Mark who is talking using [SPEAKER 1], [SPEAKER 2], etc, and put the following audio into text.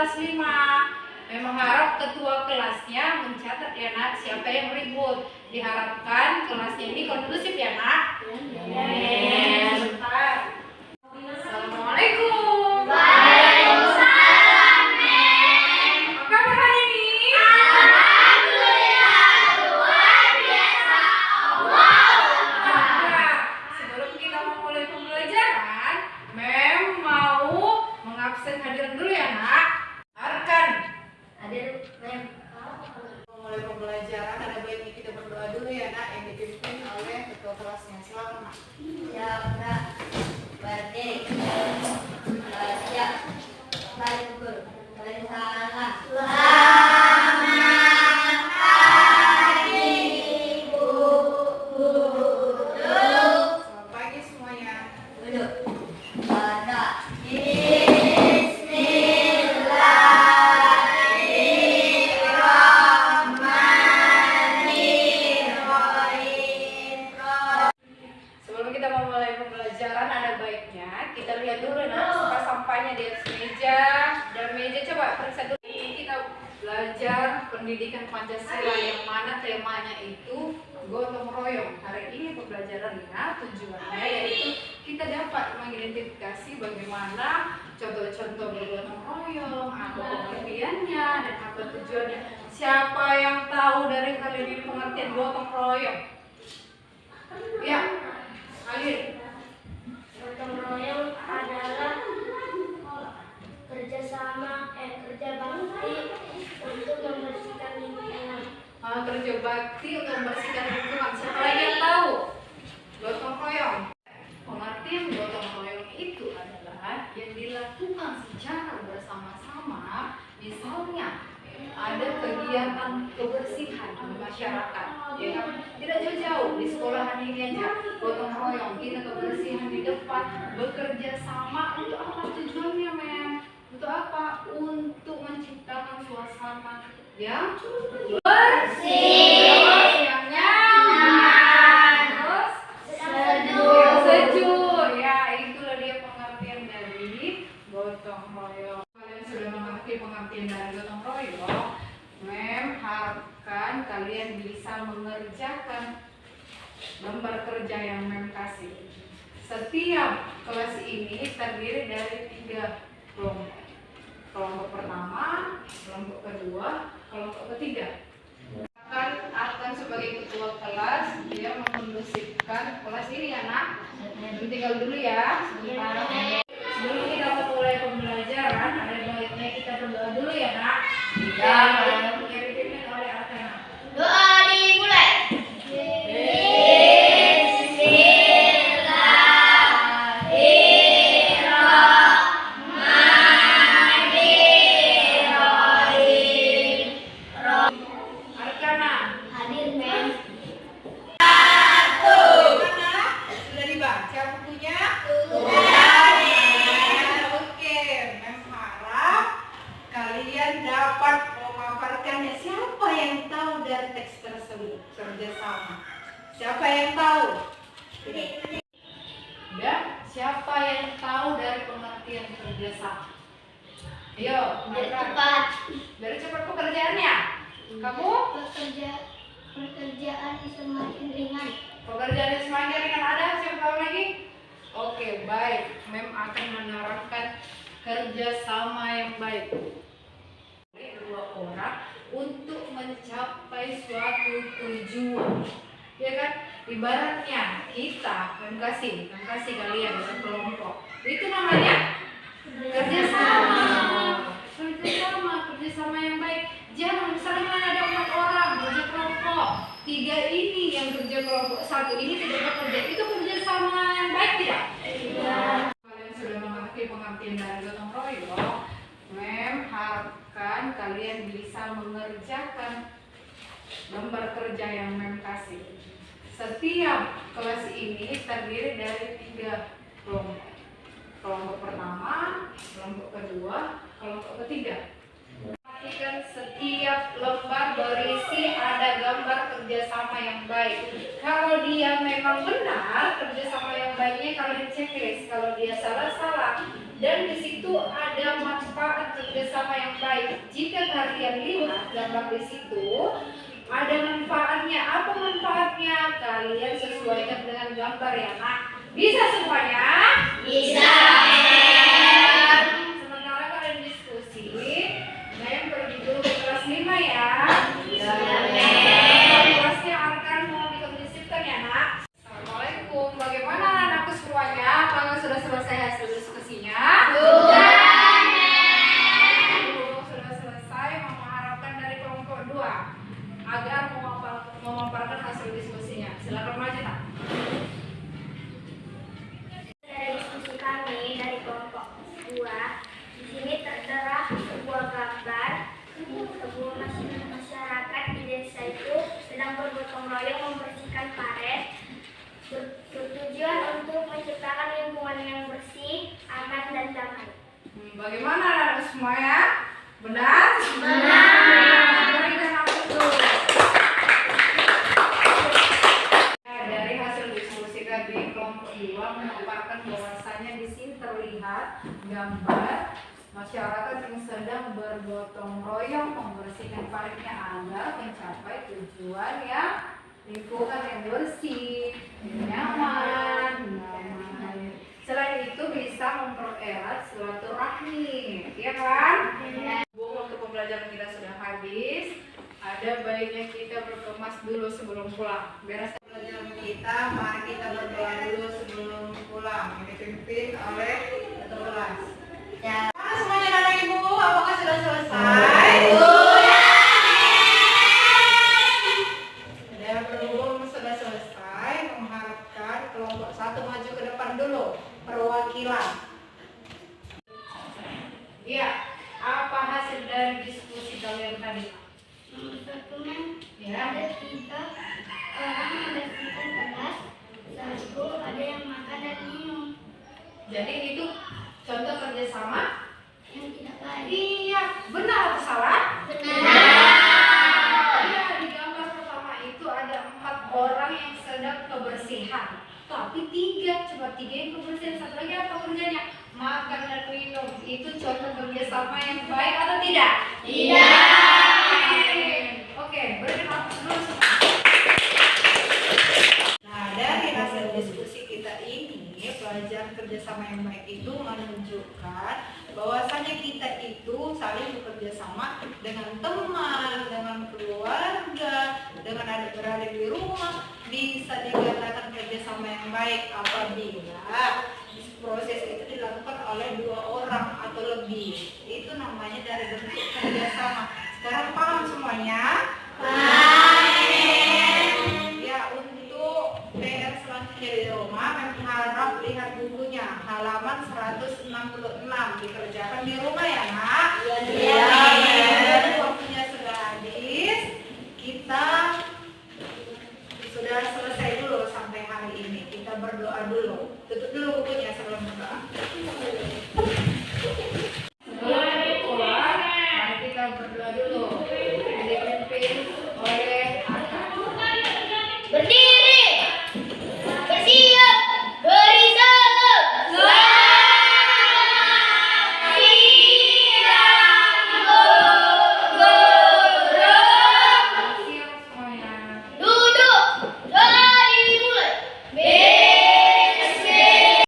[SPEAKER 1] kelas 5. Memang harap ketua kelasnya mencatat ya nak, siapa yang ribut. Diharapkan kelasnya ini kondusif ya nak. Bentar. Assalamualaikum.
[SPEAKER 2] Waalaikumsalam, Mem.
[SPEAKER 1] Apa kabar hari ini?
[SPEAKER 2] Alhamdulillah, luar biasa.
[SPEAKER 1] Nah, sebelum kita memulai pembelajaran, Mem mau mengabsen hadirin dulu ya nak. Arkan.
[SPEAKER 2] Hadir, Mem.
[SPEAKER 1] Mulai pembelajaran ada baiknya kita berdoa dulu ya nak, yang dipimpin oleh ketua kelasnya. Silakan nak.
[SPEAKER 2] Ya, Mbak. Berdiri. Siap. Baik, guru. Kalian salah. Selamat pagi, Ibu. Duduk.
[SPEAKER 1] Selamat pagi semuanya.
[SPEAKER 2] Duduk. Pada Bismillahirrahmanirrahim.
[SPEAKER 1] Sebelum kita memulai pembelajaran ada baiknya kita lihat dulu nak sampah-sampahnya di atas meja dan meja. Coba periksa dulu. Kita belajar pendidikan Pancasila yang mana temanya itu gotong royong. Hari ini pembelajarannya tujuannya yaitu kita dapat mengidentifikasi bagaimana contoh-contoh bergotong royong, apa pengertiannya dan apa tujuannya. Siapa yang tahu dari kalian ini pengertian gotong royong? Ya, Alin.
[SPEAKER 2] Gotong royong adalah kerja bakti untuk membersihkan lingkungan.
[SPEAKER 1] Kerja bakti untuk membersihkan lingkungan. Siapa lagi yang tahu gotong royong? Pengertian gotong royong itu adalah yang dilakukan secara bersama-sama. Misalnya ada kegiatan kebersihan di masyarakat, ya kan? Tidak jauh-jauh di sekolahan ini aja gotong royong, kita kebersihan di depan, bekerja sama. Untuk apa tujuannya, Mem? Untuk apa? Untuk menciptakan suasana yang bersih, yang nyaman, terus sejuk. Ya, itulah dia pengertian dari gotong royong. Kalian sudah mengerti pengertian dari gotong royong. Mem harapkan kalian bisa mengerjakan lembar kerja yang Mem kasih. Setiap kelas ini terdiri dari 3 kelompok. Kelompok pertama, kelompok kedua, kelompok ketiga. Akan sebagai ketua kelas, dia mengkondusifkan kelas ini ya nak. Tinggal dulu ya sebentar. Sebelum kita mulai pembelajaran, ada baiknya kita berdoa dulu ya nak. Yang dipimpin oleh Arkan.
[SPEAKER 2] Doa dimulai.
[SPEAKER 1] Arkana.
[SPEAKER 2] Hadir, Mem.
[SPEAKER 1] Arkana, sudah dibaca bukunya? Oke, Mem harap kalian dapat memaparkannya. Siapa yang tahu dari teks tersebut? Kerjasama. Siapa yang tahu? Ya, siapa yang tahu dari pengertian kerjasama? Ayo,
[SPEAKER 2] Biar
[SPEAKER 1] Arkan.
[SPEAKER 2] cepat.
[SPEAKER 1] Biar cepat pekerjaannya. Kamu?
[SPEAKER 2] Pekerjaan semakin ringan.
[SPEAKER 1] Pekerjaan semakin ringan. Ada siapa tahu lagi? Oke, baik. Mem akan menerapkan kerjasama yang baik. Dua orang untuk mencapai suatu tujuan. Ya kan? Ibaratnya kita Mem kasih kalian sekelompok. Itu namanya kerjasama. Kerjasama yang baik. Jangan misalnya ada 4 orang kerja kelompok, 3 ini yang kerja kelompok, 1 ini tidak bekerja. Itu kerjasama yang baik tidak?
[SPEAKER 2] Iya.
[SPEAKER 1] Kalian sudah mengerti pengertian dari gotong royong. Mem harapkan kalian bisa mengerjakan lembar kerja yang Mem kasih. Setiap kelas ini terdiri dari 3 kelompok. Kelompok pertama, kelompok kedua, kelompok ketiga. Perhatikan setiap lembar berisi ada gambar kerjasama yang baik. Kalau dia memang benar kerjasama yang baiknya kalian checklist. Kalau dia salah dan di situ ada manfaat kerjasama yang baik. Jika kalian lihat gambar di situ ada manfaatnya. Apa manfaatnya? Kalian sesuaikan dengan gambar ya nak. Bisa semuanya?
[SPEAKER 2] Bisa.
[SPEAKER 1] Sementara kalian diskusi, Mem pergi dulu ke kelas 5 ya. Kelasnya akan mau dikondisikan ya nak. Assalamualaikum. Bagaimana anakku semuanya? Apakah sudah selesai hasil diskusinya?
[SPEAKER 2] Sudah.
[SPEAKER 1] Sudah selesai. Mama harapkan dari kelompok 2 agar memaparkan hasil diskusinya. Silakan maju nak.
[SPEAKER 2] Dari diskusi kami dari kelompok 2, di sini tertera sebuah gambar sebuah masyarakat di desa itu sedang bergotong royong membersihkan paret, bertujuan untuk menciptakan lingkungan yang bersih, aman dan damai.
[SPEAKER 1] Bagaimana anak semuanya? Benar? Berikan aku dulu. Dari hasil diskusi tadi kelompok 2 memaparkan bahwasanya di sini terlihat gambar masyarakat yang sedang bergotong royong membersihkan paritnya agar mencapai tujuan yang lingkungan yang bersih, nyaman, damai. Selain itu bisa mempererat silaturahmi, ya kan? Waktu pembelajaran kita sudah habis. Ada baiknya kita berkemas dulu sebelum pulang. Beres pembelajaran kita, mari kita berdoa dulu sebelum pulang. Dipimpin oleh ketua kelas.
[SPEAKER 2] Ya.
[SPEAKER 1] Semuanya anak ibu, apakah sudah selesai? Ya, berhubung sudah selesai, mengharapkan kelompok 1 maju ke depan dulu. Perwakilan. Iya, apa hasil dari diskusi kalian tadi?
[SPEAKER 2] Dokumen
[SPEAKER 1] Ya.
[SPEAKER 2] ada 3 orang membersihkan kelas, 1 ada yang makan dan minum.
[SPEAKER 1] Jadi itu contoh kerjasama?
[SPEAKER 2] Yang tidak baik.
[SPEAKER 1] Iya, benar atau salah?
[SPEAKER 2] Benar.
[SPEAKER 1] Iya, di gambar pertama itu ada 4 orang yang sedang kebersihan. Tapi 3, coba 3 yang kebersihan, 1 lagi apa kerjanya? Makan dan minum. Itu contoh kerjasama yang baik atau tidak?
[SPEAKER 2] Tidak.
[SPEAKER 1] Oke, berikan aku dulu semua. Nah, dari hasil diskusi kita ini, pelajaran kerjasama yang baik itu menunjukkan bahwasanya kita itu saling bekerja sama dengan teman, dengan keluarga, dengan adik beradik di rumah, bisa dikatakan kerjasama yang baik apabila proses itu dilakukan oleh 2 orang atau lebih. Itu namanya dari bentuk kerjasama. Sekarang paham semuanya? Ya, untuk PR selanjutnya di rumah, kami harap lihat bukunya halaman 166 dikerjakan di rumah ya nak.
[SPEAKER 2] Iya.
[SPEAKER 1] Dan waktunya sudah habis, kita sudah selesai dulu sampai hari ini. Kita berdoa dulu. Tutup dulu bukunya sebelum berdoa. Sebelum pulang, mari kita berdoa dulu. Dipimpin oleh